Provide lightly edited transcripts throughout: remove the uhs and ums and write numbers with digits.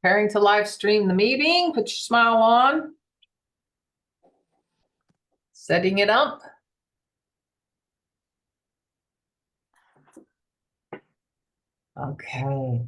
Preparing to live stream the meeting. Put your smile on. Setting it up. Okay.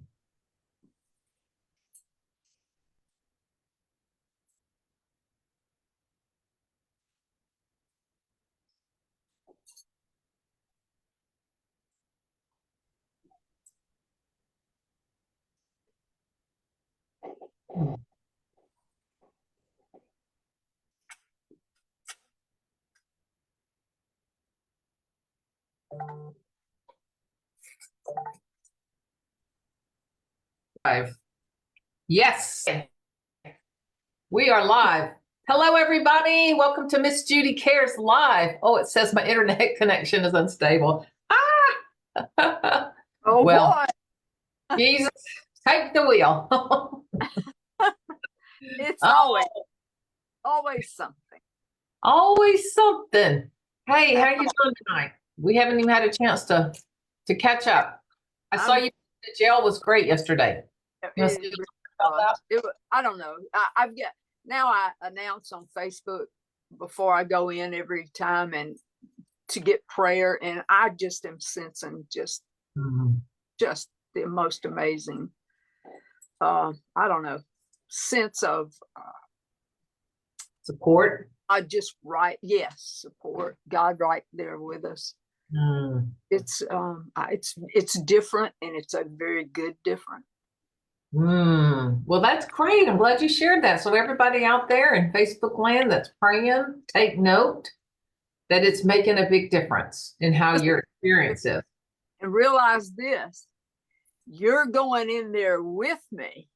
Live. Yes, we are live. Hello, everybody. Welcome to Miss Judy Cares Live. Oh, it says my internet connection is unstable. Ah! Oh, well, boy. Jesus, take the wheel. It's Oh, always something. always something. Hey, how you doing tonight? We haven't even had a chance to catch up. I saw you. The jail was great yesterday. I don't know. I announce on Facebook before I go in every time and to get prayer, and I just am sensing just the most amazing I don't know, sense of support. Support. God right there with us. It's different, and it's a very good different. Well, that's great. I'm glad you shared that. So everybody out there in Facebook land that's praying, take note that it's making a big difference in how your experience is. And realize this, you're going in there with me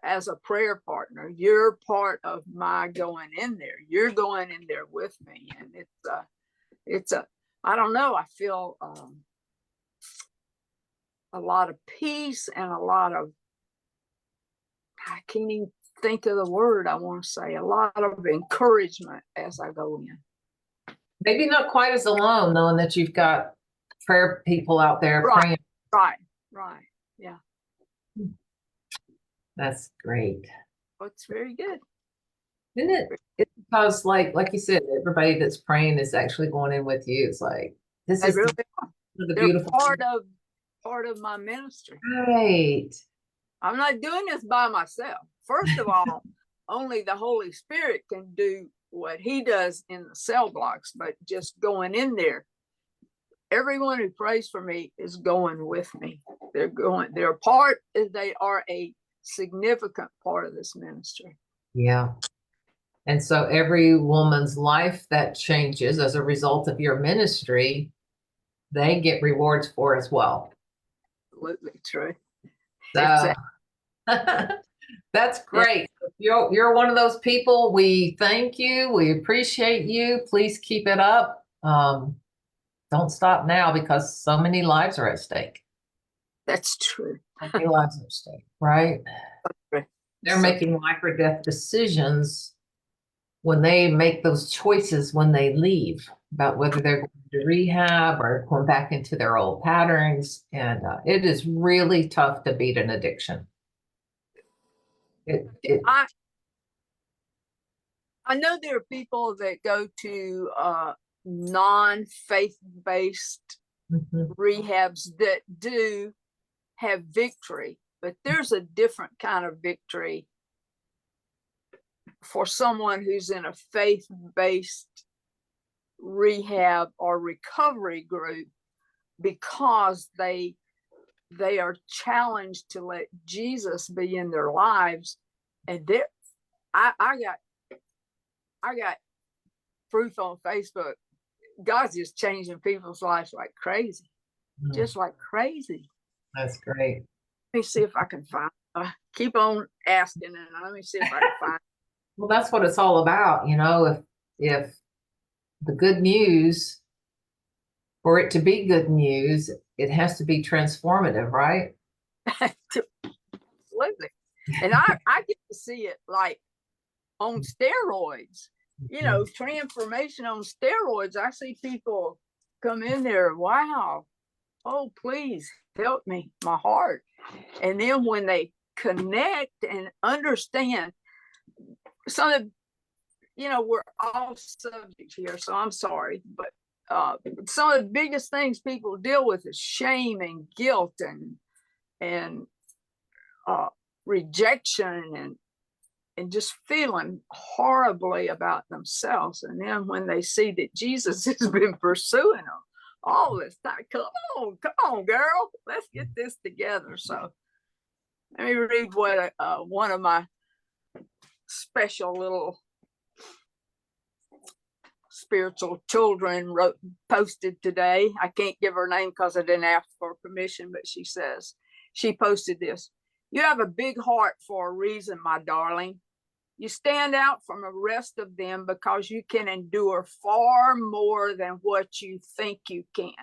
as a prayer partner. You're part of my going in there. You're going in there with me. And I don't know, I feel a lot of peace and a lot of, I can't even think of the word I want to say, a lot of encouragement as I go in. Maybe not quite as alone, knowing that you've got prayer people out there praying. Right. Yeah. That's great. Well, it's very good. Isn't it? It's because like you said, everybody that's praying is actually going in with you. It's like, this is really the beautiful part of my ministry. Right. I'm not doing this by myself. First of all, only the Holy Spirit can do what he does in the cell blocks, but just going in there, everyone who prays for me is going with me. They are a significant part of this ministry. Yeah. And so every woman's life that changes as a result of your ministry, they get rewards for as well. Absolutely true. So that's great. Yeah. You're one of those people. We thank you. We appreciate you. Please keep it up. Don't stop now, because so many lives are at stake. That's true. So many lives are at stake, right? They're making life or death decisions when they make those choices when they leave about whether they're going to rehab or going back into their old patterns. And it is really tough to beat an addiction. I know there are people that go to non-faith-based rehabs that do have victory, but there's a different kind of victory for someone who's in a faith-based rehab or recovery group, because they are challenged to let Jesus be in their lives. And I got proof on Facebook. God's just changing people's lives like crazy, just like crazy. That's great. Let me see if I can find. Keep on asking, and let me see if I can find. Well, that's what it's all about, if the good news, for it to be good news, it has to be transformative, right? Absolutely. And I get to see it like on steroids, transformation on steroids. I see people come in there, wow, oh, please help me, my heart. And then when they connect and understand some of, we're all subject here, so I'm sorry, but some of the biggest things people deal with is shame and guilt and rejection and just feeling horribly about themselves. And then when they see that Jesus has been pursuing them all this time, come on, girl, let's get this together. So let me read what one of my special little spiritual children posted today. I can't give her name because I didn't ask for permission, but she posted this. You have a big heart for a reason, my darling. You stand out from the rest of them because you can endure far more than what you think you can.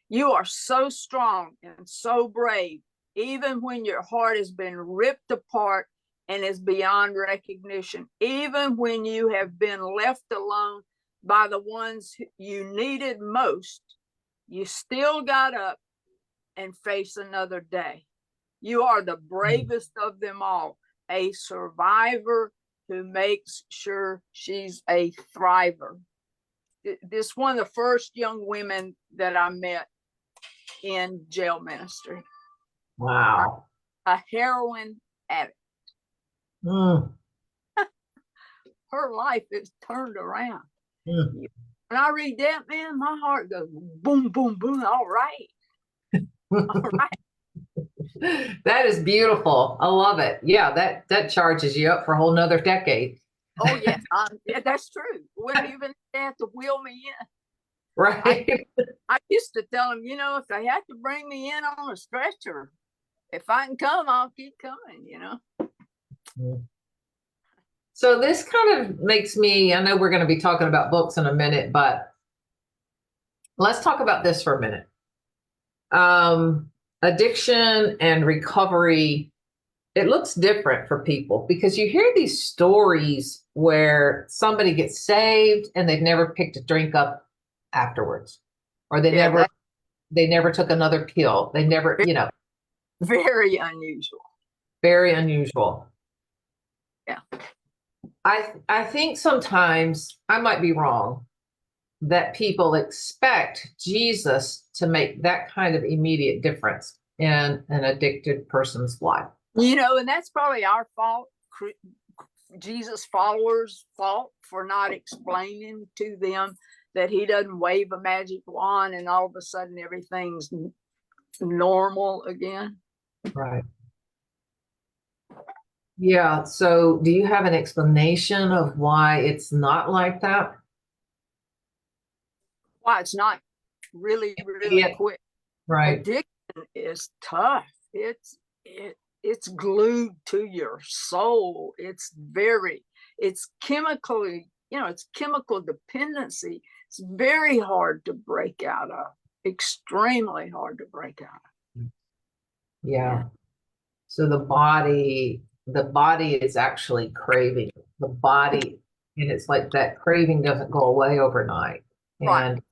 You are so strong and so brave, even when your heart has been ripped apart and is beyond recognition, even when you have been left alone by the ones you needed most, you still got up and faced another day. You are the bravest of them all, a survivor who makes sure she's a thriver. This one of the first young women that I met in jail ministry. Wow. A heroin addict. Mm. Her life is turned around. Mm. When I read that, man, my heart goes boom, boom, boom. All right. All right. That is beautiful. I love it. Yeah, that charges you up for a whole nother decade. Oh, yes. Yeah, that's true. Wouldn't even have to wheel me in. Right. I used to tell them, if they had to bring me in on a stretcher, if I can come, I'll keep coming, So this kind of makes me, I know we're going to be talking about books in a minute, but let's talk about this for a minute. Addiction and recovery, it looks different for people because you hear these stories where somebody gets saved and they've never picked a drink up afterwards, or they never took another pill. They never, very unusual. Very unusual. Yeah. I think sometimes, I might be wrong, that people expect Jesus to make that kind of immediate difference in an addicted person's life. And that's probably our fault, Jesus followers' fault, for not explaining to them that he doesn't wave a magic wand and all of a sudden everything's normal again. Right. Yeah. So do you have an explanation of why it's not like that? Why it's not really quick. Right. Addiction is tough. It's glued to your soul. It's chemically, it's chemical dependency. It's very hard to break out of. Extremely hard to break out of. Yeah. So the body is actually craving. The body, and it's like that craving doesn't go away overnight. Right. And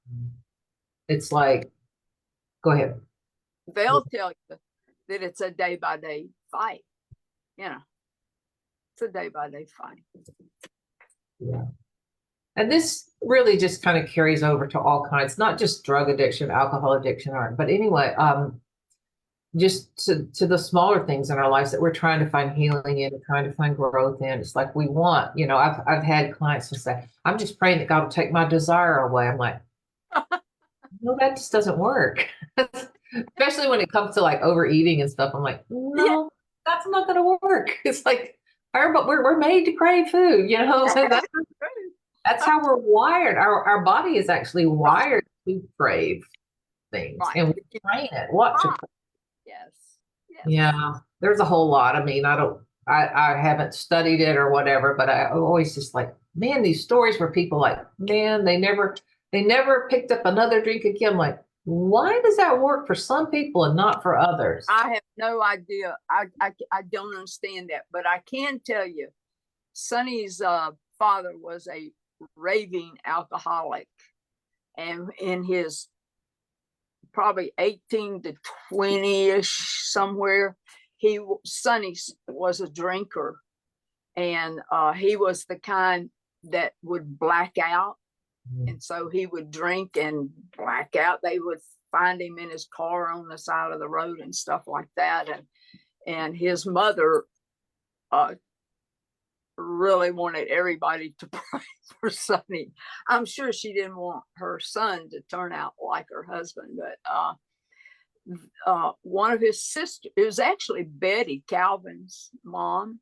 it's like, go ahead. They'll tell you that it's a day-by-day fight. It's a day-by-day fight. Yeah. And this really just kind of carries over to all kinds, not just drug addiction, alcohol addiction, but anyway, just to the smaller things in our lives that we're trying to find healing in, trying to find growth in. It's like we want, I've had clients who say, I'm just praying that God will take my desire away. I'm like, no, that just doesn't work. Especially when it comes to like overeating and stuff. I'm like, no, that's not going to work. It's like, we're made to crave food, so that's how we're wired. Our body is actually wired to crave things, and we train it. What to crave. Yes. Yeah, there's a whole lot. I mean, I haven't studied it or whatever, but I always just like, man, these stories where people like, man, they never picked up another drink again. I'm like, why does that work for some people and not for others? I have no idea. I don't understand that, but I can tell you, Sonny's father was a raving alcoholic, and in his probably 18 to 20-ish somewhere, Sonny was a drinker, and he was the kind that would black out. And so he would drink and black out. They would find him in his car on the side of the road and stuff like that. And his mother really wanted everybody to pray for Sonny. I'm sure she didn't want her son to turn out like her husband, but one of his sisters, it was actually Betty, Calvin's mom,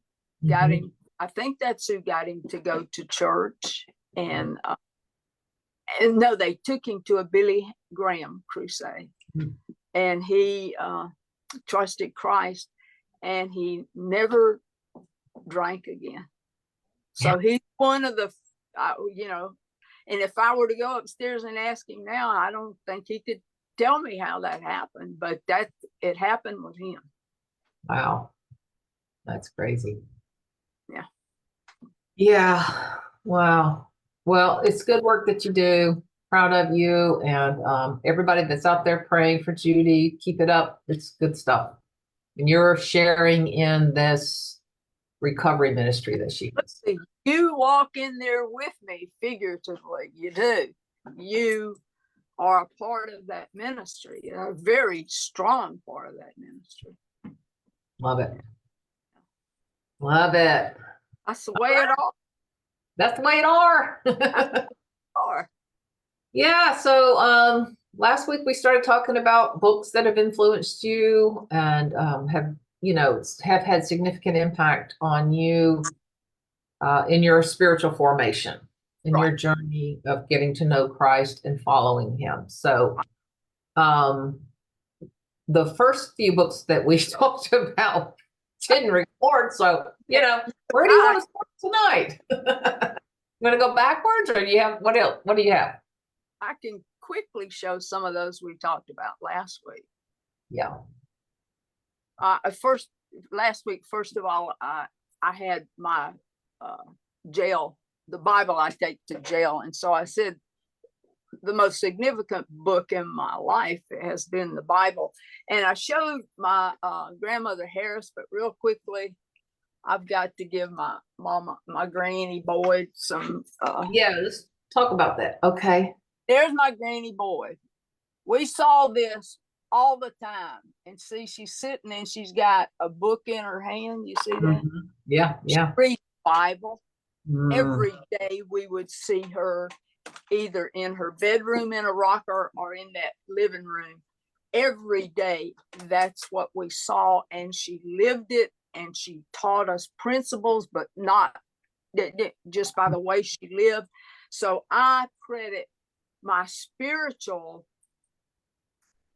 got him. I think that's who got him to go to church. And no, they took him to a Billy Graham crusade, and he trusted Christ, and he never drank again. So he's one of the, and if I were to go upstairs and ask him now, I don't think he could tell me how that happened, but it happened with him. Wow. That's crazy. Yeah. Yeah. Wow. Well, it's good work that you do. Proud of you, and everybody that's out there praying for Judy. Keep it up. It's good stuff. And you're sharing in this recovery ministry that she Let's see. You walk in there with me, figuratively. You do. You are a part of that ministry. You're a very strong part of that ministry. Love it. Love it. That's the way it are. That's the way it are. Yeah. So last week we started talking about books that have influenced you and have had significant impact on you in your spiritual formation, in your journey of getting to know Christ and following him. So the first few books that we talked about didn't record. So, where do you want to start tonight? You want to go backwards, or do you have, what else? What do you have? I can quickly show some of those we talked about last week. Yeah. Last week, first of all, I had my jail, the Bible I take to jail. And so I said, the most significant book in my life has been the Bible. And I showed my grandmother Harris, but real quickly, I've got to give my mama, my Granny Boyd, some. Let's talk about that. Okay. There's my Granny Boyd. We saw this all the time. And see, she's sitting and she's got a book in her hand. You see that? Mm-hmm. Yeah. She reads the Bible. Every day we would see her either in her bedroom in a rocker or in that living room. Every day, that's what we saw. And she lived it, and she taught us principles, but not just by the way she lived. So I credit my spiritual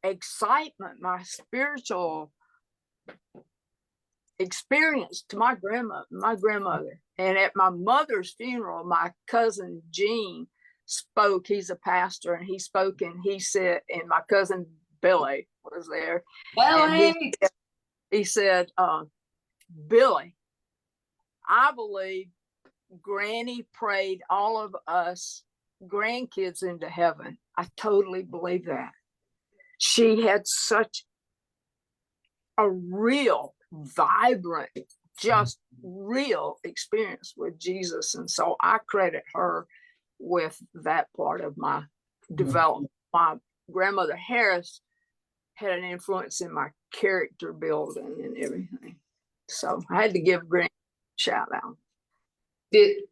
excitement, my spiritual experience to my grandmother. And at my mother's funeral, my cousin Gene spoke. He's a pastor, and he spoke, and he said, and my cousin Billy was there. Billy. He said, Billy, I believe Granny prayed all of us grandkids into heaven. I totally believe that. She had such a real, vibrant, just real experience with Jesus. And so I credit her with that part of my development. My grandmother Harris had an influence in my character building and everything. So I had to give Granny a shout out.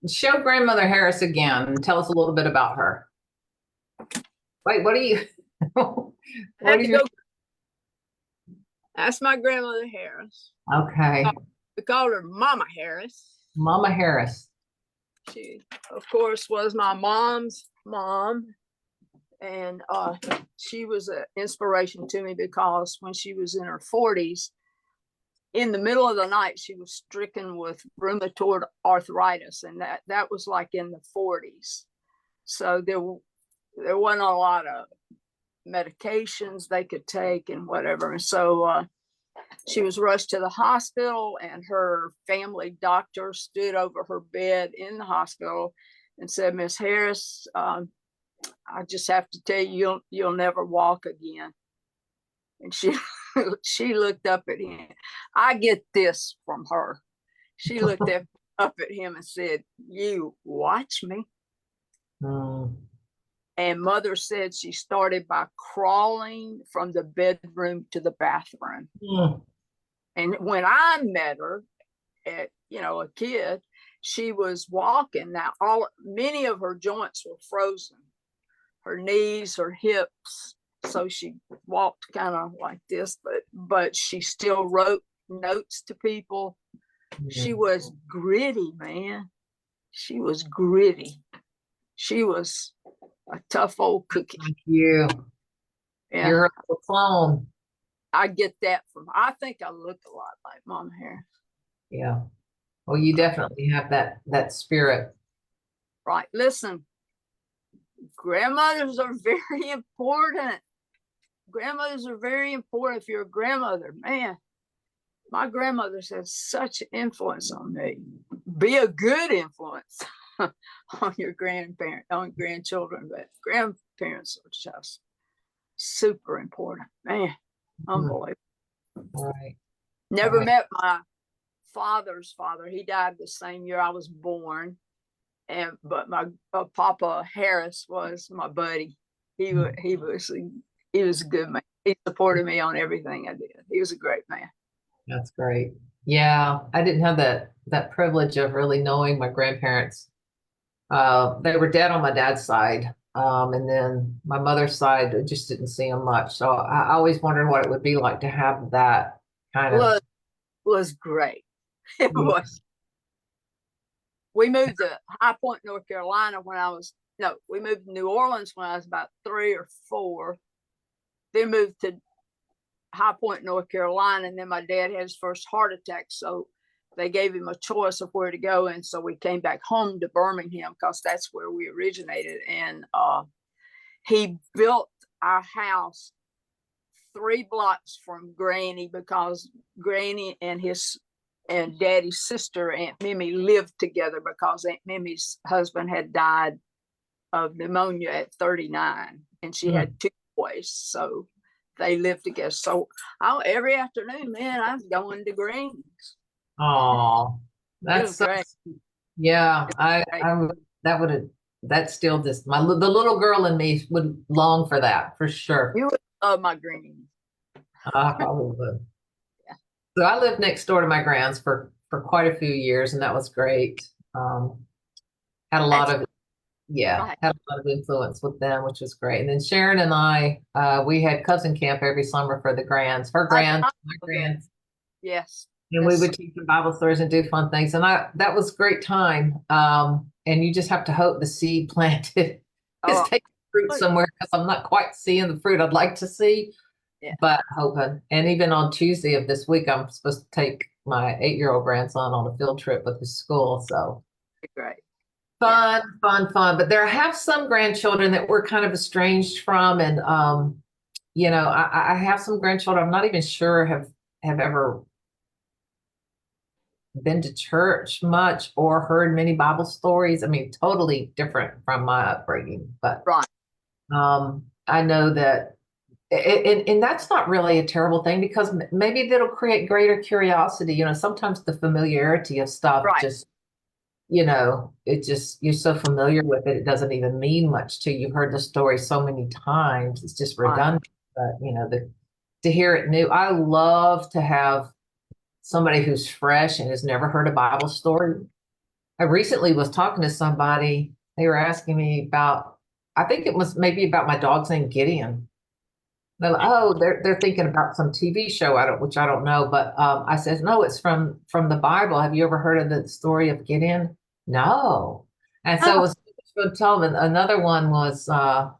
Show Grandmother Harris again and tell us a little bit about her. Wait, what do you? That's my grandmother Harris. Okay. We called her Mama Harris. Mama Harris. She, of course, was my mom's mom. And she was an inspiration to me because when she was in her 40s, in the middle of the night, she was stricken with rheumatoid arthritis. And that was like in the 40s. So there wasn't a lot of medications they could take and whatever. And so she was rushed to the hospital, and her family doctor stood over her bed in the hospital and said, Miss Harris, I just have to tell you, you'll never walk again. And she she looked up at him. I get this from her. She looked up at him and said, "You watch me." Mm. And mother said she started by crawling from the bedroom to the bathroom. Mm. And when I met her at, a kid, she was walking. Now, many of her joints were frozen, her knees, her hips. So she walked kind of like this, but she still wrote notes to people. She was gritty, man. She was gritty. She was a tough old cookie. Thank you. Yeah. You're a clone. I get that from, I think I look a lot like Mama Harris. Yeah. Well, you definitely have that spirit. Right. Listen, grandmothers are very important. Grandmothers are very important if you're a grandmother. Man, my grandmothers had such influence on me. Be a good influence on your grandchildren, but grandparents are just super important. Man, unbelievable. Right. Never Right. met my father's father. He died the same year I was born. But my Papa Harris was my buddy. He was a good man. He supported me on everything I did. He was a great man. That's great. Yeah, I didn't have that privilege of really knowing my grandparents. They were dead on my dad's side. And then my mother's side, I just didn't see them much. So I always wondered what it would be like to have that kind of. Was great. It was. We moved to High Point, North Carolina we moved to New Orleans when I was about 3 or 4. Then moved to High Point, North Carolina, and then my dad had his first heart attack. So they gave him a choice of where to go. And so we came back home to Birmingham because that's where we originated. And he built our house 3 blocks from Granny because Granny and Daddy's sister, Aunt Mimi, lived together because Aunt Mimi's husband had died of pneumonia at 39, and she had 2 boys. So they lived together. So every afternoon, man, I was going to Granny's. Oh, that's so great. Sweet. Yeah, that still just the little girl in me would long for that for sure. You would love my Granny. I probably would. Yeah. So I lived next door to my grands for quite a few years, and that was great. Had a lot of Right. had a lot of influence with them, which was great. And then Sharon and I, we had cousin camp every summer for the grands, her grands, my grands. Yes. And we would teach them Bible stories and do fun things. And that was a great time. And you just have to hope the seed planted is taking fruit somewhere, because I'm not quite seeing the fruit I'd like to see. Yeah. But hoping. And even on Tuesday of this week, I'm supposed to take my 8-year-old grandson on a field trip with his school. So great. Fun. But there have some grandchildren that we're kind of estranged from. And, I have some grandchildren I'm not even sure have ever been to church much or heard many Bible stories. I mean, totally different from my upbringing. But right. I know that, and that's not really a terrible thing, because maybe that'll create greater curiosity. Sometimes the familiarity of stuff just, you're so familiar with it, it doesn't even mean much to you. You've heard the story so many times, it's just redundant. But, to hear it new, I love to have somebody who's fresh and has never heard a Bible story. I recently was talking to somebody, they were asking me about, I think it was maybe about my dog's name, Gideon. They're like, they're thinking about some TV show, which I don't know, but I said, no, it's from the Bible. Have you ever heard of the story of Gideon? No. And so it was tell them. Another one was about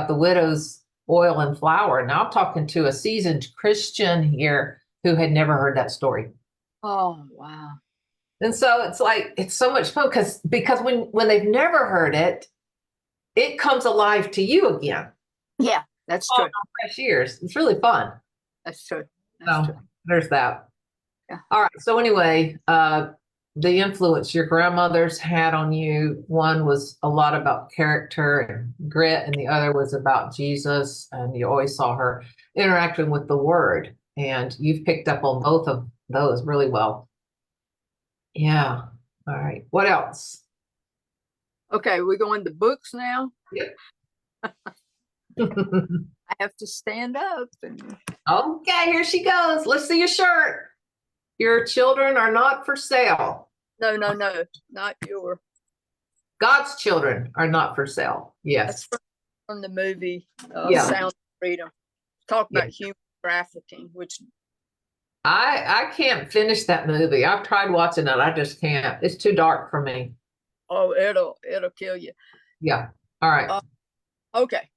the widow's oil and flour. Now I'm talking to a seasoned Christian here who had never heard that story. Oh, wow. And so it's like, it's so much fun because when they've never heard it, it comes alive to you again. Yeah, that's true. Fresh years. It's really fun. That's true. That's true. There's that. Yeah. All right. So anyway, the influence your grandmothers had on you, one was a lot about character and grit, and the other was about Jesus, and you always saw her. interacting with the word. And you've picked up on both of those really well. Yeah. All right. What else? Okay, we're going to books now. Yep. I have to stand up. And Okay, here she goes. Let's see your shirt. Your children are not for sale. no, not your. God's children are not for sale. That's Yes. from the movie Yeah. Sound of Freedom. Talk Yeah. about human trafficking, which I can't finish that movie. I've tried watching it. I just can't. It's too dark for me. it'll kill you. Yeah. All right. Okay.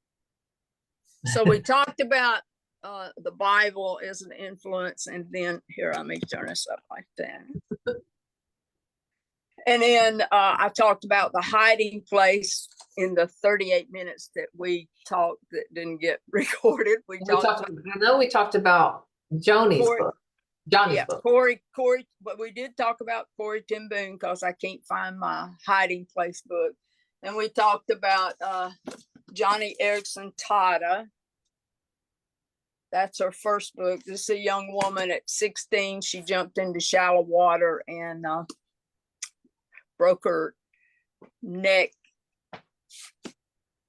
So we talked about the Bible as an influence, and then here, let me turn this up like that. And then I talked about the hiding place in the 38 minutes that we talked that didn't get recorded. I know we talked about Joni's book. Johnny's book. Corey, but we did talk about Corey ten Boom because I can't find my hiding place book. And we talked about Johnny Erickson Tata. That's her first book. This is a young woman at 16. She jumped into shallow water and broke her neck.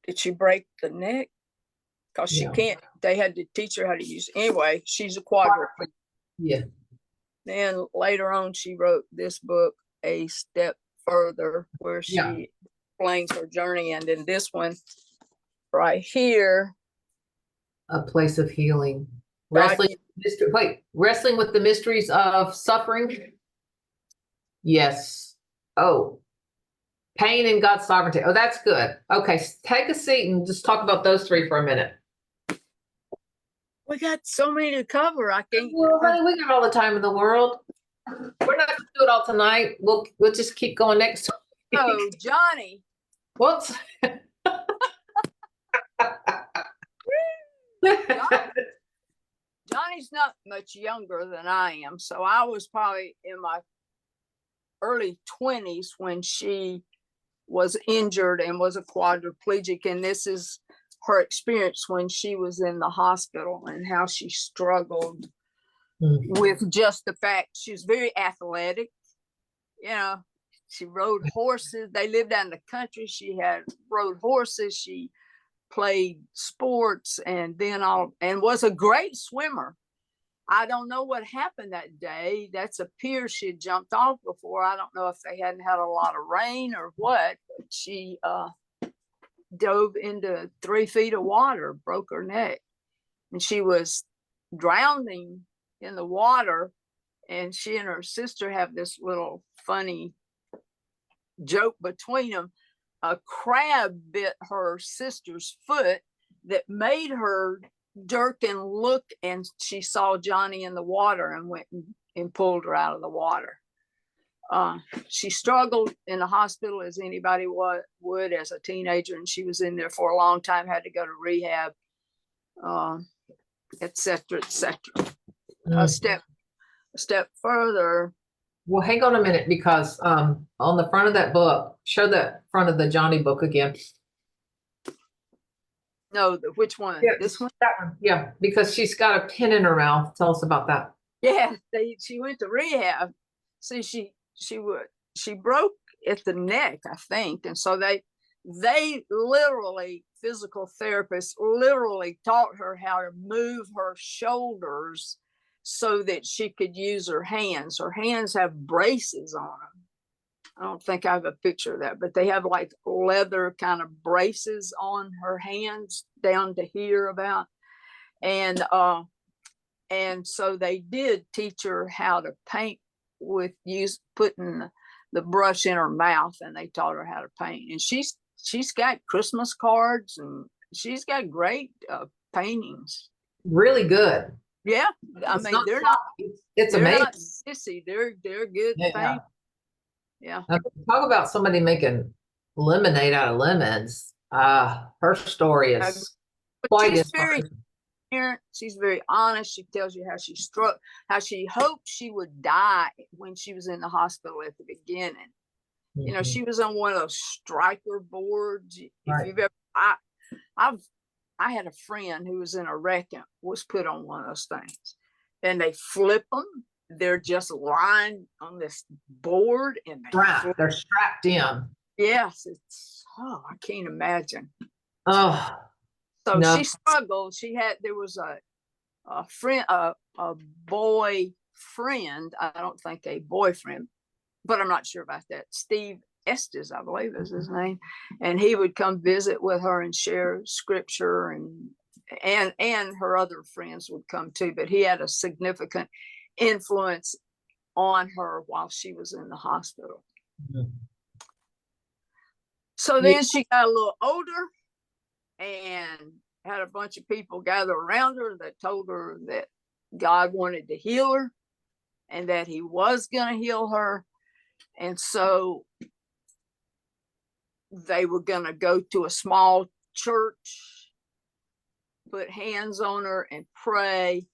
Did she break the neck? Because she can't. They had to teach her how to use it. Anyway, she's a quadriplegic. Yeah. Then later on, she wrote this book, A Step Further, where she explains her journey. And then this one right here, A Place of Healing. Wrestling with the mysteries of suffering. Yes. Oh, pain and God's sovereignty. Oh, that's good. Okay, take a seat and just talk about those three for a minute. we got so many to cover. I can't. Well, honey, we got all the time in the world. We're not going to do it all tonight. We'll just keep going next time. Oh, Johnny. Whoops. Johnny's not much younger than I am. So I was probably in my early 20s when she was injured and was a quadriplegic. And this is her experience when she was in the hospital and how she struggled with just the fact she was very athletic. You know, she rode horses. They lived out in the country. She rode horses. She played sports and was a great swimmer. I don't know what happened that day. That's a pier she had jumped off before. I don't know if they hadn't had a lot of rain or what. But she dove into 3 feet of water, broke her neck, and she was drowning in the water. And she and her sister have this little funny joke between them. A crab bit her sister's foot that made her jerk and look, and she saw Johnny in the water and went and pulled her out of the water. She struggled in the hospital as anybody would as a teenager, and she was in there for a long time, had to go to rehab, etc., etc. A step further. Well, hang on a minute, because on the front of that book, show the front of the Johnny book again. No, which one? Yeah, this one? That one. Yeah, because she's got a pin in her mouth. Tell us about that. Yeah, she went to rehab. See, she broke at the neck, I think. And so they literally, physical therapists literally taught her how to move her shoulders so that she could use her hands. Her hands have braces on them. I don't think I have a picture of that, but they have like leather kind of braces on her hands down to here about. And so they did teach her how to paint with putting the brush in her mouth, and they taught her how to paint. And she's got Christmas cards, and she's got great paintings. Really good. Yeah, I mean they're not. It's amazing. Not sissy. They're good paint. Yeah. Now, talk about somebody making lemonade out of lemons. Her story is quite inspiring. She's very honest. She tells you how she struck, how she hoped she would die when she was in the hospital at the beginning. You know, she was on one of those striker boards. If you've ever, I've I had a friend who was in a wreck and was put on one of those things, and they flip them. They're just lying on this board, and They're strapped in. yes, I can't imagine. Oh, So no. she struggled. There was a friend, a boy friend. I don't think a boyfriend, but I'm not sure about that. Steve Estes, I believe is his name, and he would come visit with her and share scripture, and her other friends would come too. But he had a significant influence on her while she was in the hospital. Mm-hmm. So then she got a little older and had a bunch of people gather around her that told her that God wanted to heal her and that he was going to heal her. And so they were going to go to a small church, put hands on her and pray,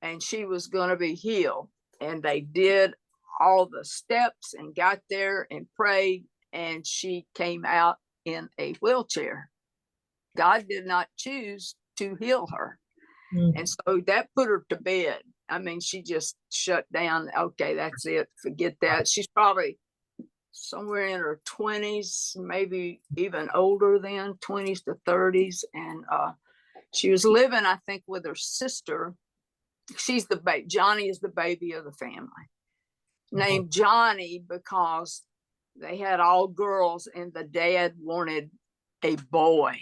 and she was going to be healed. And they did all the steps and got there and prayed, and she came out in a wheelchair. God did not choose to heal her. Mm-hmm. And so that put her to bed. I mean, she just shut down. Okay, that's it. Forget that. She's probably somewhere in her 20s, maybe even older than 20s to 30s. And she was living, I think, with her sister. She's the baby. Johnny is the baby of the family. Named Johnny because they had all girls and the dad wanted a boy.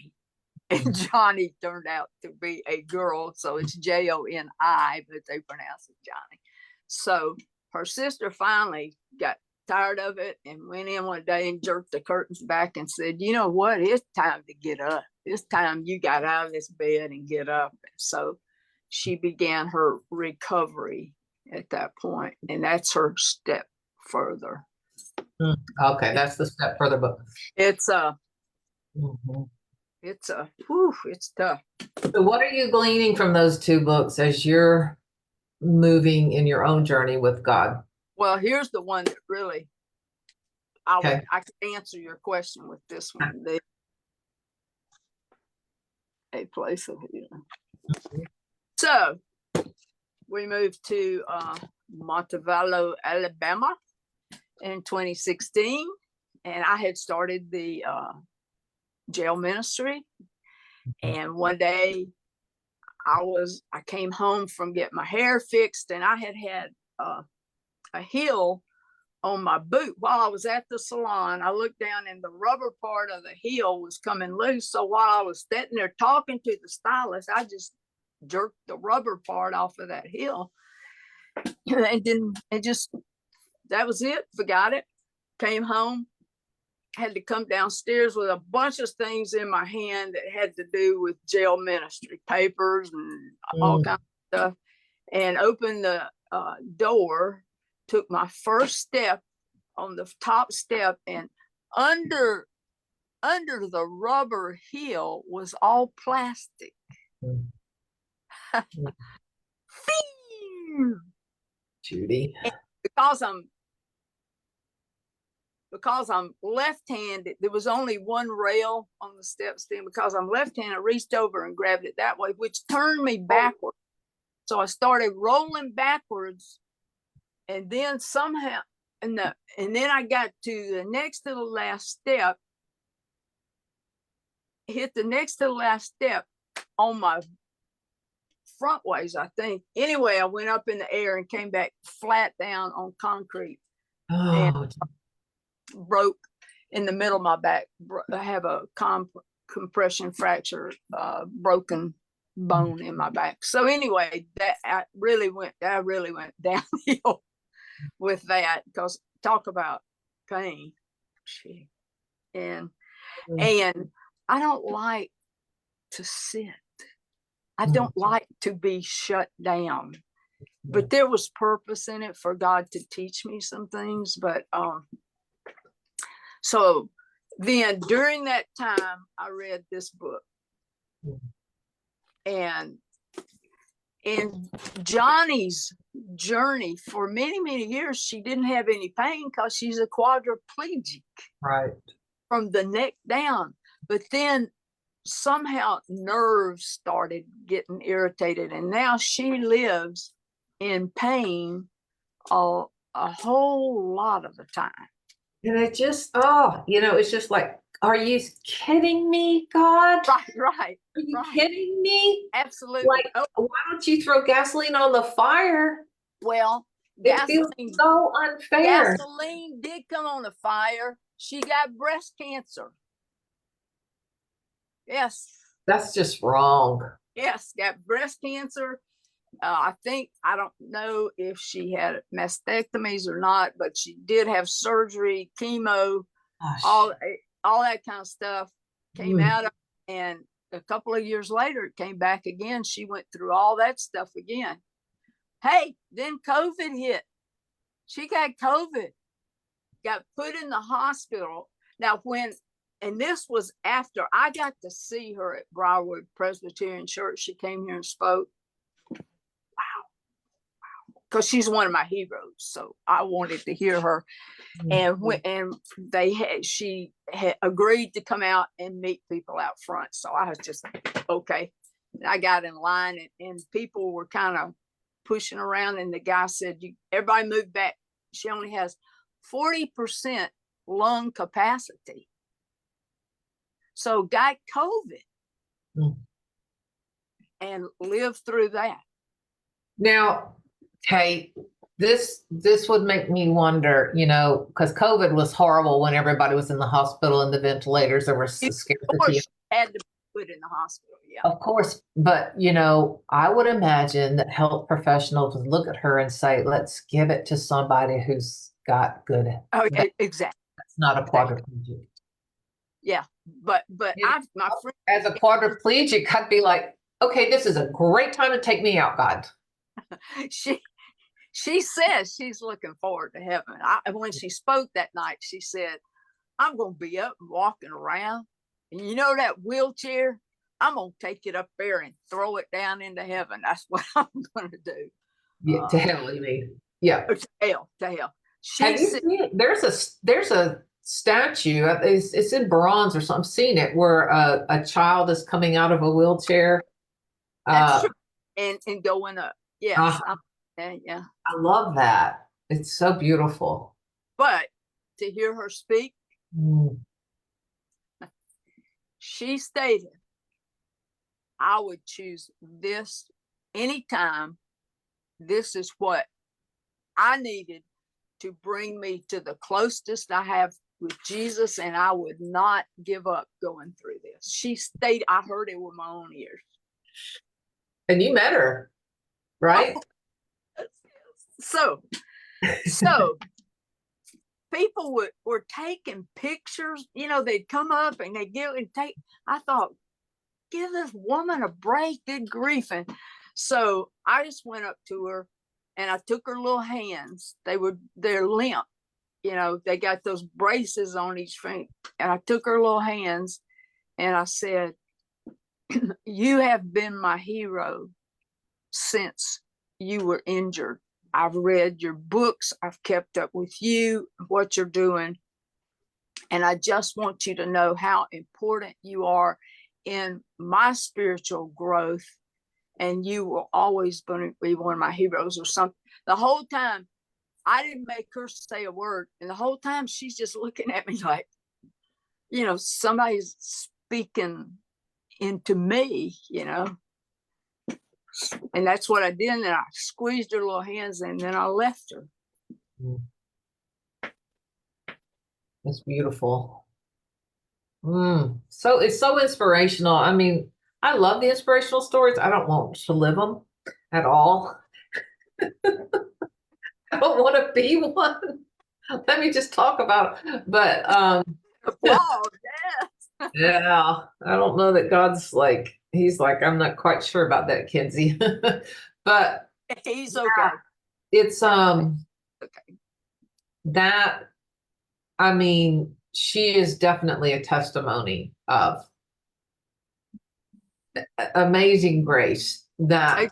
And Johnny turned out to be a girl. So it's Joni, but they pronounce it Johnny. So her sister finally got tired of it and went in one day and jerked the curtains back and said, you know what? It's time to get up. It's time you got out of this bed and get up. And so she began her recovery at that point. And that's her step further. Okay, that's the step further book. It's it's tough. So what are you gleaning from those two books as you're moving in your own journey with God? Well, here's the one that really, I can answer your question with this one. A place of healing. So we moved to Montevallo, Alabama in 2016, and I had started the jail ministry. And one day I came home from getting my hair fixed, and I had a heel on my boot. While I was at the salon, I looked down and the rubber part of the heel was coming loose. So while I was sitting there talking to the stylist, I just jerked the rubber part off of that heel. And that was it. Forgot it. Came home. Had to come downstairs with a bunch of things in my hand that had to do with jail ministry, papers and all kinds of stuff, and opened the door, took my first step on the top step, and under the rubber heel was all plastic. Judy. Because I'm left-handed, there was only one rail on the steps then. Because I'm left-handed, I reached over and grabbed it that way, which turned me backwards. So I started rolling backwards, and then somehow, and then I got to the next to the last step, hit the next to the last step on my front ways, I think. Anyway, I went up in the air and came back flat down on concrete. And broke in the middle of my back. I have a compression fracture, broken bone in my back. So anyway, I really went downhill with that, because talk about pain. And I don't like to sit. I don't like to be shut down. But there was purpose in it for God to teach me some things. But so then during that time, I read this book. And in Johnny's journey for many, many years, she didn't have any pain because she's a quadriplegic. Right. From the neck down. But then somehow nerves started getting irritated, and now she lives in pain a whole lot of the time. And it just, oh, it's just like, are you kidding me, God? Right. Are you kidding me? Absolutely. Like, why don't you throw gasoline on the fire? Well, It feels so unfair. gasoline did come on the fire. She got breast cancer. Yes. That's just wrong. Yes, got breast cancer. I don't know if she had mastectomies or not, but she did have surgery, chemo, all that kind of stuff came out of it. And a couple of years later, it came back again. She went through all that stuff again. Hey, then COVID hit. She got COVID, got put in the hospital. Now, and this was after I got to see her at Briarwood Presbyterian Church. She came here and spoke. Because she's one of my heroes, so I wanted to hear her. And she had agreed to come out and meet people out front. So I was just okay. I got in line, and people were kind of pushing around, and the guy said, "Everybody move back. She only has 40% lung capacity." So got COVID and lived through that. Now, Kate, this would make me wonder, because COVID was horrible when everybody was in the hospital and the ventilators, there was scarcity. Of course, had to be put in the hospital, yeah. Of course, but I would imagine that health professionals would look at her and say, let's give it to somebody who's got good. Oh, exactly. That's not a quadriplegic. Yeah, but my friend, as a quadriplegic, I'd be like, okay, this is a great time to take me out, God. She says she's looking forward to heaven. When she spoke that night, she said, "I'm going to be up and walking around, and that wheelchair, I'm going to take it up there and throw it down into heaven. That's what I'm going to do." Yeah, to hell, you mean? Yeah, to hell. Have you seen it? There's a statue. It's in bronze or something. I've seen it where a child is coming out of a wheelchair. That's true. And going up. Yes. Yeah. I love that. It's so beautiful. But to hear her speak, she stated, "I would choose this anytime. This is what I needed to bring me to the closest I have with Jesus, and I would not give up going through this." She stated, I heard it with my own ears. And you met her, right? So people were taking pictures, they'd come up and they'd take. I thought, give this woman a break, good grief. And so I just went up to her and I took her little hands. They're limp, they got those braces on each finger. And I took her little hands and I said, "You have been my hero since you were injured. I've read your books. I've kept up with you, what you're doing. And I just want you to know how important you are in my spiritual growth. And you will always be one of my heroes," or something. The whole time, I didn't make her say a word. And the whole time, she's just looking at me like, somebody's speaking into me, And that's what I did. And I squeezed her little hands and then I left her. That's beautiful. So it's so inspirational. I mean, I love the inspirational stories. I don't want to live them at all. I don't want to be one. Let me just talk about it. But Applause, yes. Yeah, I don't know that God's he's like, I'm not quite sure about that, Kenzie. But he's okay. It's okay. That, I mean, she is definitely a testimony of amazing grace that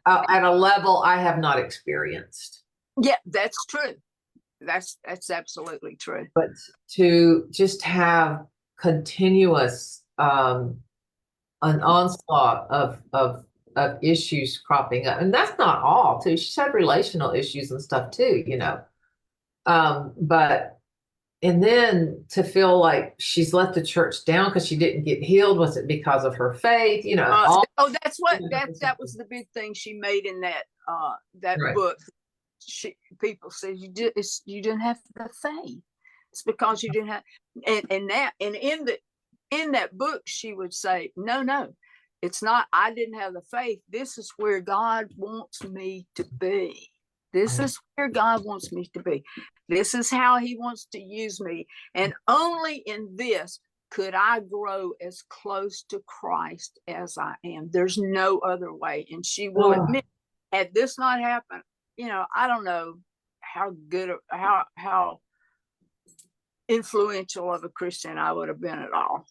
at a level I have not experienced. Yeah, that's true. That's absolutely true. But to just have continuous an onslaught of issues cropping up. And that's not all too. She's had relational issues and stuff too, you know. But and then to feel like she's let the church down because she didn't get healed, was it because of her faith? You know, that's what that was the big thing she made in that right. book. People said you didn't have the faith. It's because you didn't have, and in that book she would say, no, it's not. I didn't have the faith. This is where God wants me to be. This is where God wants me to be. This is how he wants to use me. And only in this could I grow as close to Christ as I am. There's no other way. And she will admit, had this not happened, you know, I don't know how good, how influential of a Christian I would have been at all.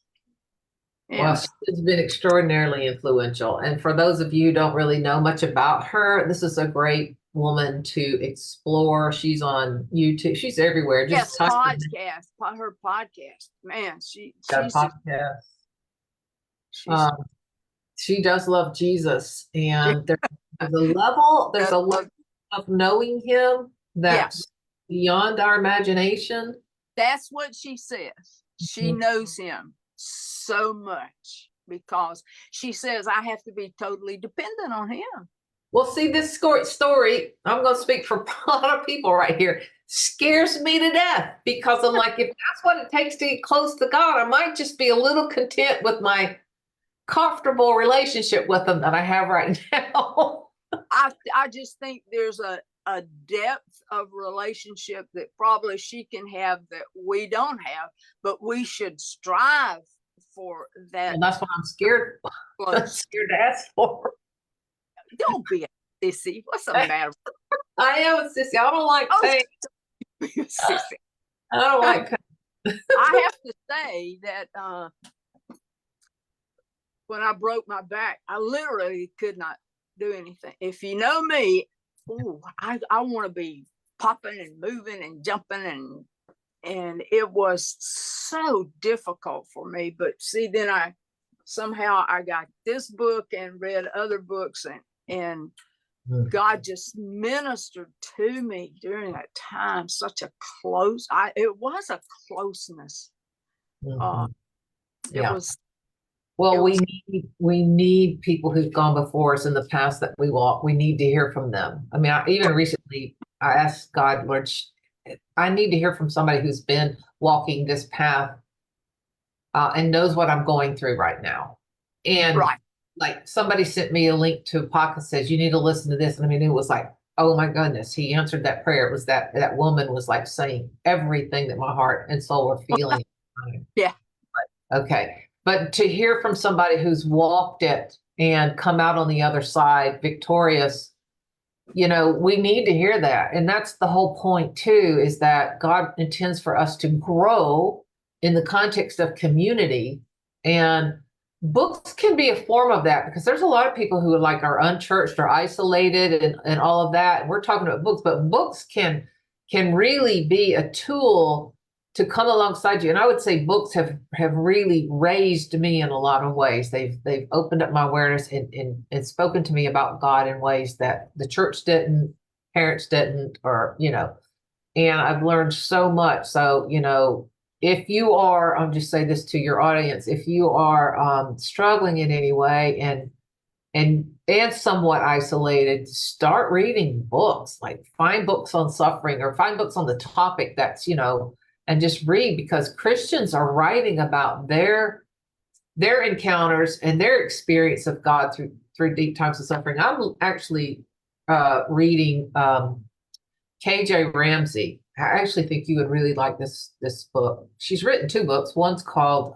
Well, she's been extraordinarily influential. And for those of you who don't really know much about her, this is a great woman to explore. She's on YouTube. She's everywhere. Just podcast. Her podcast. Man, she's podcast. She does love Jesus, and there's a level of knowing him that's beyond our imagination. That's what she says. She knows him so much because she says, I have to be totally dependent on him. Well, see, this story, I'm going to speak for a lot of people right here, scares me to death because I'm like, if that's what it takes to get close to God, I might just be a little content with my comfortable relationship with him that I have right now. I just think there's a depth of relationship that probably she can have that we don't have, but we should strive for that. And that's what I'm scared. I'm scared to ask for. Don't be a sissy. What's the matter? I am a sissy. I don't like pain. Be a sissy. I don't like pain. I have to say that when I broke my back, I literally could not do anything. If you know me, I want to be popping and moving and jumping, and it was so difficult for me. But see, then I got this book and read other books, and God just ministered to me during that time. Such a it was a closeness. It was. Well, we need people who've gone before us in the past that we walk. We need to hear from them. I mean, even recently I asked God, Lord, I need to hear from somebody who's been walking this path and knows what I'm going through right now. And like somebody sent me a link to a podcast, says you need to listen to this. And I mean, it was like, oh my goodness, he answered that prayer. It was that woman was like saying everything that my heart and soul were feeling. Yeah. Okay. But to hear from somebody who's walked it and come out on the other side victorious, you know, we need to hear that. And that's the whole point too, is that God intends for us to grow in the context of community, and books can be a form of that, because there's a lot of people who are unchurched or isolated and all of that. And we're talking about books, but books can really be a tool to come alongside you. And I would say books have really raised me in a lot of ways. They've opened up my awareness and spoken to me about God in ways that the church didn't, parents didn't, or, you know, and I've learned so much. So, you know, if you are, I'll just say this to your audience, if you are struggling in any way and somewhat isolated, start reading books, like find books on suffering or find books on the topic that's, you know, and just read, because Christians are writing about their encounters and their experience of God through deep times of suffering. I'm actually reading KJ Ramsey. I actually think you would really like this book. She's written 2 books. One's called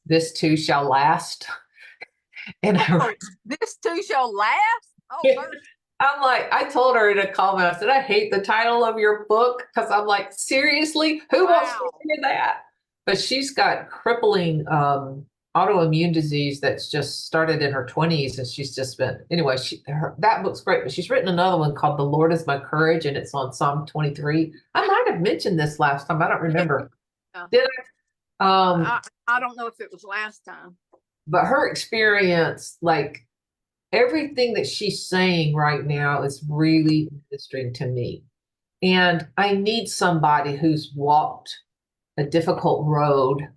This Too Shall Last. And This Too Shall Last? Oh, I'm like, I told her in a comment, I said, I hate the title of your book, because I'm like, seriously, who wants to hear that? But she's got crippling autoimmune disease that's just started in her 20s, and she's just been, anyway, that book's great. But she's written another one called The Lord Is My Courage, and it's on Psalm 23. I might have mentioned this last time. I don't remember. Did I? I don't know if it was last time. But her experience, like everything that she's saying right now is really ministering to me. And I need somebody who's walked a difficult road,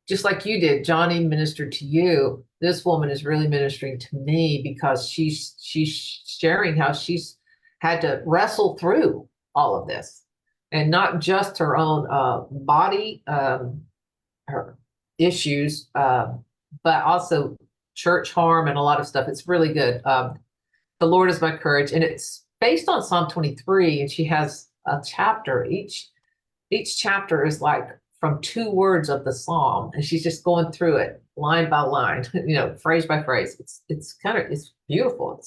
just like you did. Johnny ministered to you. This woman is really ministering to me because she's sharing how she's had to wrestle through all of this, and not just her own body, her issues, but also church harm and a lot of stuff. It's really good. The Lord is my courage, and it's based on Psalm 23, and she has a chapter. Each chapter is like from 2 words of the psalm, and she's just going through it line by line, phrase by phrase. It's beautiful.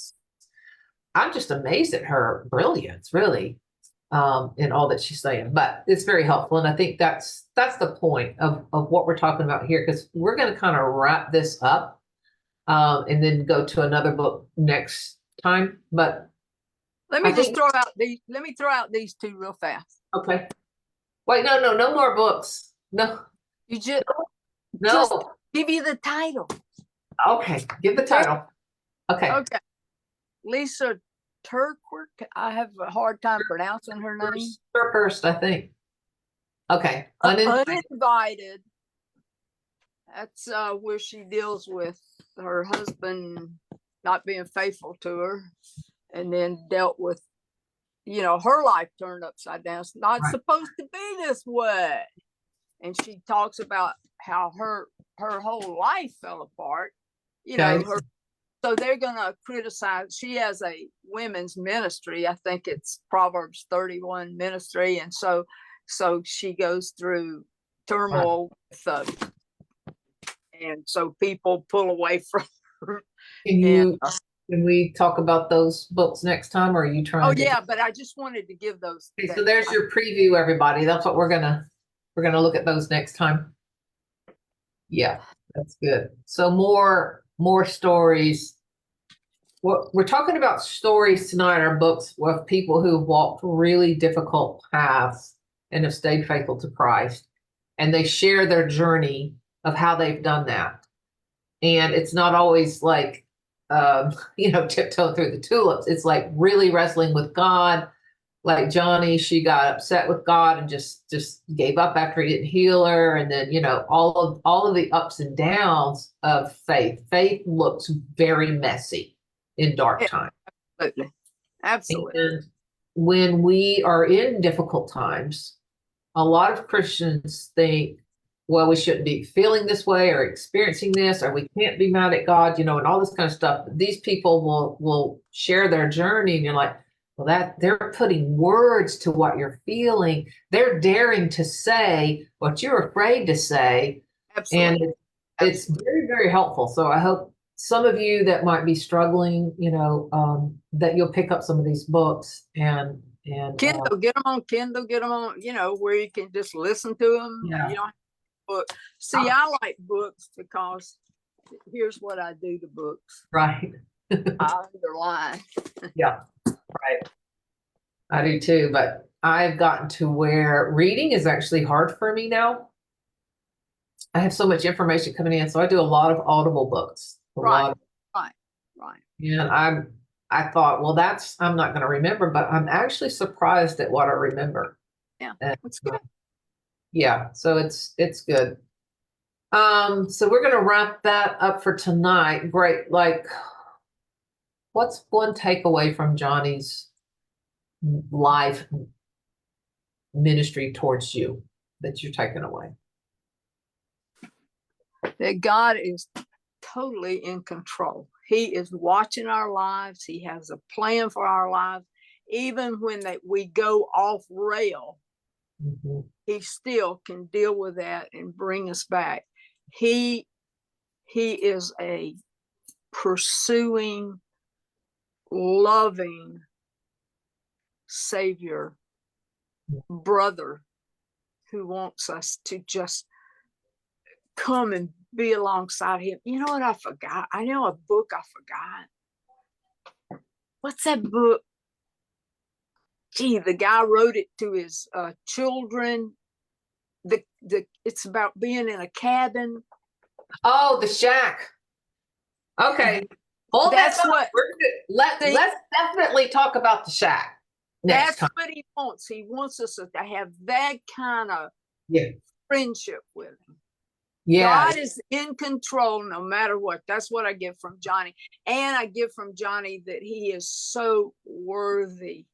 I'm just amazed at her brilliance, really, in all that she's saying. But it's very helpful, and I think that's the point of what we're talking about here, because we're going to kind of wrap this up, and then go to another book next time. But let me throw out these 2 real fast. Okay. Wait, no more books. No. You just No. give you the title. Okay, give the title. Okay. Lisa Turquert. I have a hard time pronouncing her name. First, I think. Okay. Uninvited. That's where she deals with her husband not being faithful to her, and then dealt with, her life turned upside down. It's not supposed to be this way. And she talks about how her whole life fell apart. So they're going to criticize. She has a women's ministry. I think it's Proverbs 31 ministry. And so she goes through turmoil with, and so people pull away from her. Can we talk about those books next time, or are you trying yeah, but I just wanted to give those. Okay, so there's your preview, everybody. That's what we're gonna look at those next time. Yeah, that's good. So more stories. We're talking about stories tonight, our books, of people who have walked really difficult paths and have stayed faithful to Christ. And they share their journey of how they've done that. And it's not always like, tiptoeing through the tulips. It's like really wrestling with God. Like Johnny, she got upset with God and just gave up after he didn't heal her. And then, all of the ups and downs of faith. Faith looks very messy in dark times. Absolutely. And when we are in difficult times, a lot of Christians think, well, we shouldn't be feeling this way or experiencing this, or we can't be mad at God, and all this kind of stuff. These people will share their journey, and you're like, well, that they're putting words to what you're feeling. They're daring to say what you're afraid to say. Absolutely. And it's very, very helpful. So I hope some of you that might be struggling, that you'll pick up some of these books and Kindle, get them on Kindle, get them on, where you can just listen to them. Yeah. Book. See, I like books because here's what I do to books. Right. I underline. Yeah. Right. I do too, but I've gotten to where reading is actually hard for me now. I have so much information coming in, so I do a lot of Audible books. Right. And I thought, well, I'm not going to remember, but I'm actually surprised at what I remember. Yeah, that's good. Yeah, so it's good. So we're going to wrap that up for tonight. Great. Like, what's one takeaway from Johnny's life ministry towards you that you're taking away? That God is totally in control. He is watching our lives. He has a plan for our lives. Even when we go off rail, he still can deal with that and bring us back. He is a pursuing, loving Savior, brother, who wants us to just come and be alongside him. You know what I forgot? I know a book I forgot. What's that book? Gee, the guy wrote it to his children it's about being in a cabin. Oh, the shack. Okay. Hold that That's thought. what Let's definitely talk about the shack next that's time. what he wants. He wants us to have that kind of Yeah. friendship with him. Yeah. God is in control no matter what. That's what I get from Johnny. And I get from Johnny that he is so worthy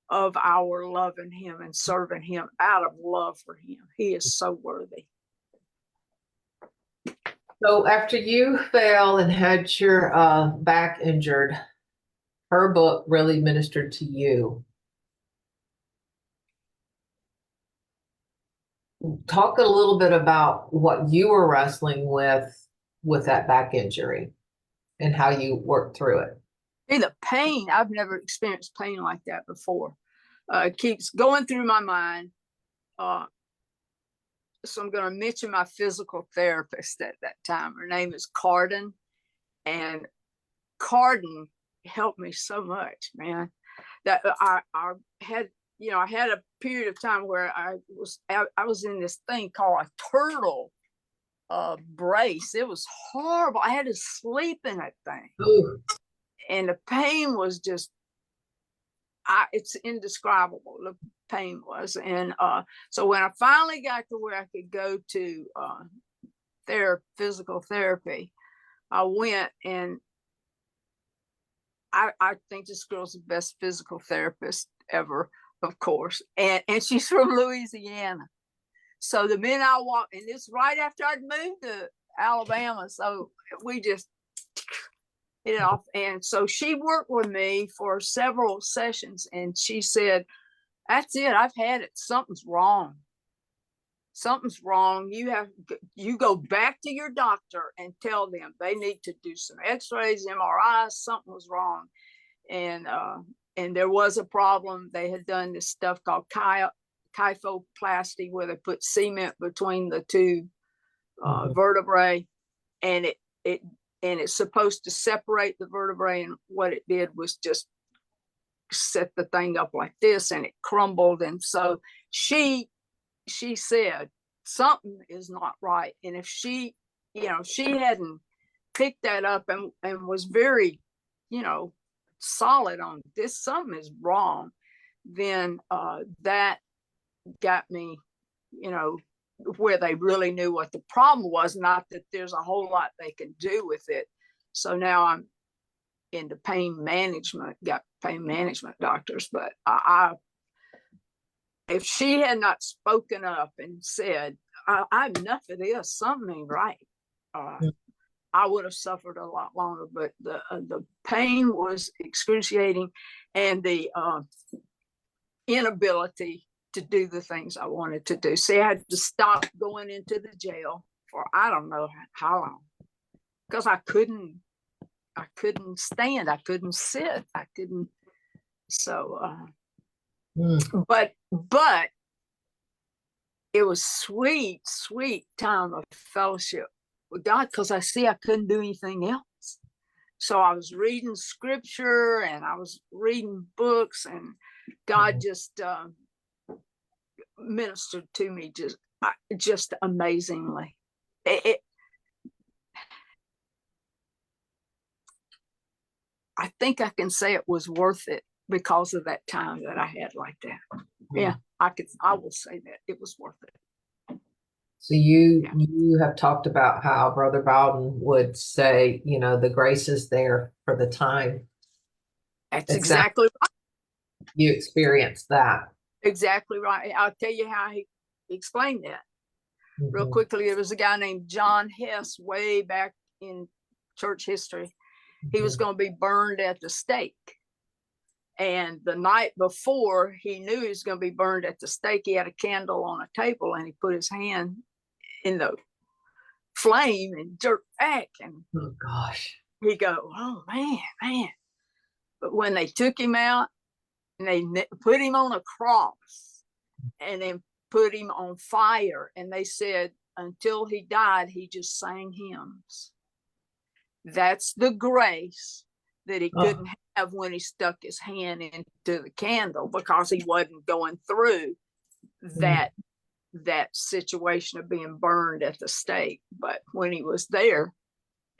of our loving him and serving him out of love for him. He is so worthy. So after you fell and had your back injured, her book really ministered to you. Talk a little bit about what you were wrestling with that back injury and how you worked through it. Hey, the pain, I've never experienced pain like that before. It keeps going through my mind. So I'm going to mention my physical therapist at that time. Her name is Carden, and Carden helped me so much, man. That I had, I had a period of time where I was in this thing called a turtle brace. It was horrible. I had to sleep in that thing. Ooh. And the pain was just, it's indescribable. The pain was. And so when I finally got to where I could go to physical therapy, I went, and I think this girl's the best physical therapist ever, of course. And she's from Louisiana. So the minute I walked, and this right after I'd moved to Alabama, so we just hit it off. And so she worked with me for several sessions, and she said, "That's it. I've had it. Something's wrong. Something's wrong. You go back to your doctor and tell them they need to do some X-rays, MRIs. Something was wrong." And there was a problem. They had done this stuff called kyphoplasty, where they put cement between the two vertebrae, and it's supposed to separate the vertebrae. And what it did was just set the thing up like this, and it crumbled. And so she said something is not right. And if she hadn't picked that up and was very, solid on this, something is wrong, then that got me, where they really knew what the problem was, not that there's a whole lot they can do with it. So now I'm into pain management, got pain management doctors. But if she had not spoken up and said, "I'm enough of this, something ain't right," I would have suffered a lot longer. But the pain was excruciating, and the inability to do the things I wanted to do. See, I had to stop going into the jail for I don't know how long, because I couldn't stand, I couldn't sit, I couldn't. So but it was sweet time of fellowship with God, because I couldn't do anything else. So I was reading scripture, and I was reading books, and God just ministered to me just amazingly. I think I can say it was worth it because of that time that I had like that. Yeah, I will say that it was worth it. So you have talked about how Brother Bowden would say, the grace is there for the time. That's exactly right. You experienced that. Exactly right. I'll tell you how he explained that real quickly. There was a guy named John Hess way back in church history. He was going to be burned at the stake. And the night before he knew he was going to be burned at the stake, he had a candle on a table, and he put his hand in the flame and jerked back. And oh gosh, he go, "Oh man." But when they took him out and they put him on a cross and then put him on fire, and they said until he died, he just sang hymns. That's the grace that he couldn't have when he stuck his hand into the candle, because he wasn't going through that that situation of being burned at the stake. But when he was there,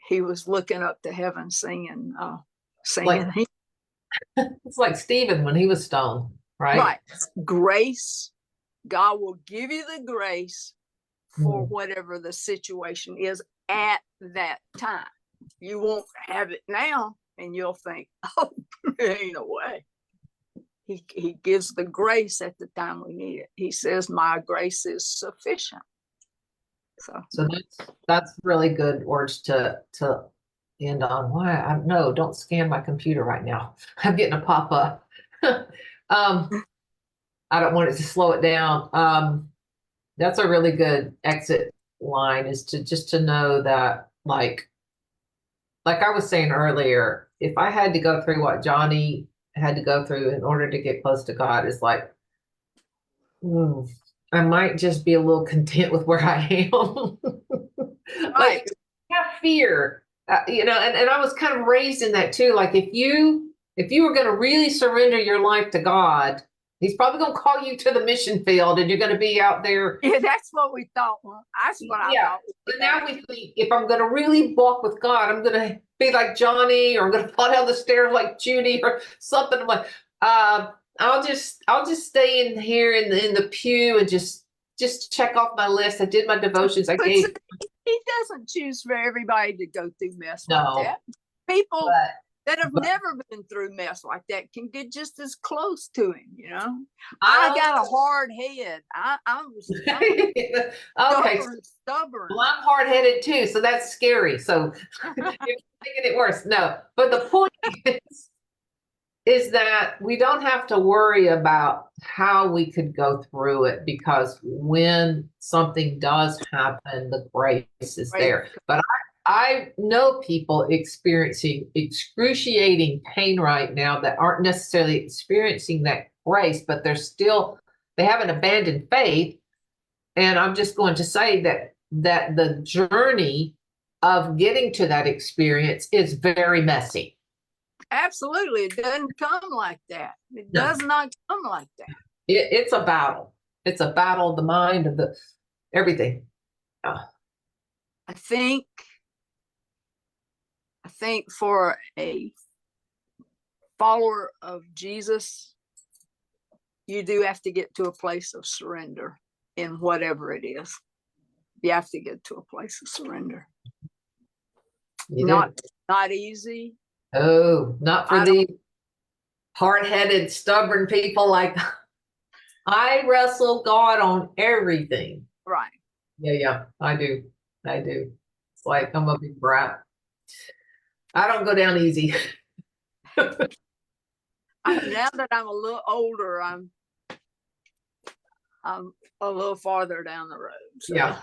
he was looking up to heaven, singing. It's like Stephen when he was stoned, right? Right. Grace. God will give you the grace for whatever the situation is at that time. You won't have it now, and you'll think, oh, there ain't no way. He gives the grace at the time we need it. He says, my grace is sufficient. So that's really good words to end on. Why? No, don't scan my computer right now. I'm getting a pop-up. I don't want it to slow it down. That's a really good exit line, is to just to know that, like I was saying earlier, if I had to go through what Johnny had to go through in order to get close to God, is like, I might just be a little content with where I am. Like, have fear, and I was kind of raised in that too. Like, if you were going to really surrender your life to God, he's probably going to call you to the mission field, and you're going to be out there. Yeah, that's what we thought. That's what I thought. But now we think, if I'm going to really walk with God, I'm going to be like Johnny, or I'm going to fall down the stairs like Judy, or something. I'm like, I'll just stay in here in the pew and just check off my list. I did my devotions. I gave. He doesn't choose for everybody to go through mess like that. People that have never been through mess like that can get just as close to him. I got a hard head. I'm okay. Stubborn. Well, I'm hard-headed too, so that's scary. So you're making it worse. No, but the point is that we don't have to worry about how we could go through it, because when something does happen, the grace is there. But I know people experiencing excruciating pain right now that aren't necessarily experiencing that grace, but they haven't abandoned faith. And I'm just going to say that the journey of getting to that experience is very messy. Absolutely. It doesn't come like that. It does not come like that. It's a battle. It's a battle of the mind, of the everything. I think for a follower of Jesus, you do have to get to a place of surrender in whatever it is. You have to get to a place of surrender. Not easy. Oh, not for the hard-headed, stubborn people. Like, I wrestle God on everything. Right. Yeah, I do. It's like I'm a big brat. I don't go down easy. Now that I'm a little older, I'm a little farther down the road. So yeah,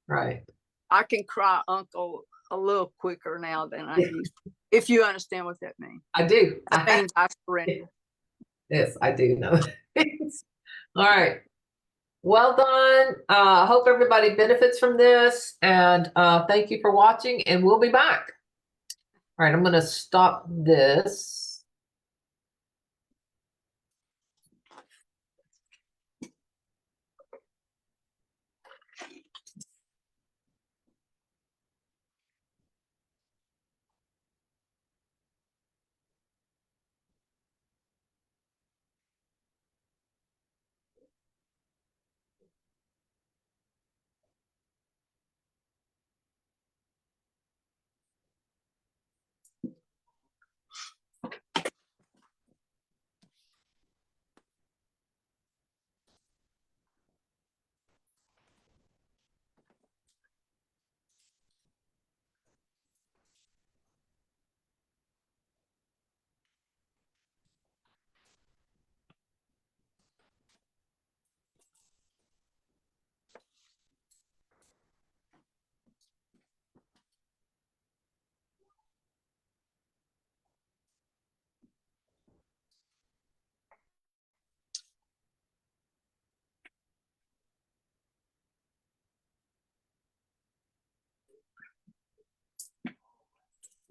right. I can cry uncle a little quicker now than I used to, if you understand what that means. I do. That means I surrender. Yes, I do know. All right. Well done. Hope everybody benefits from this, and thank you for watching, and we'll be back. All right, I'm going to stop this.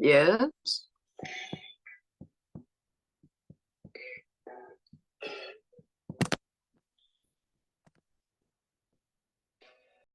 Yes.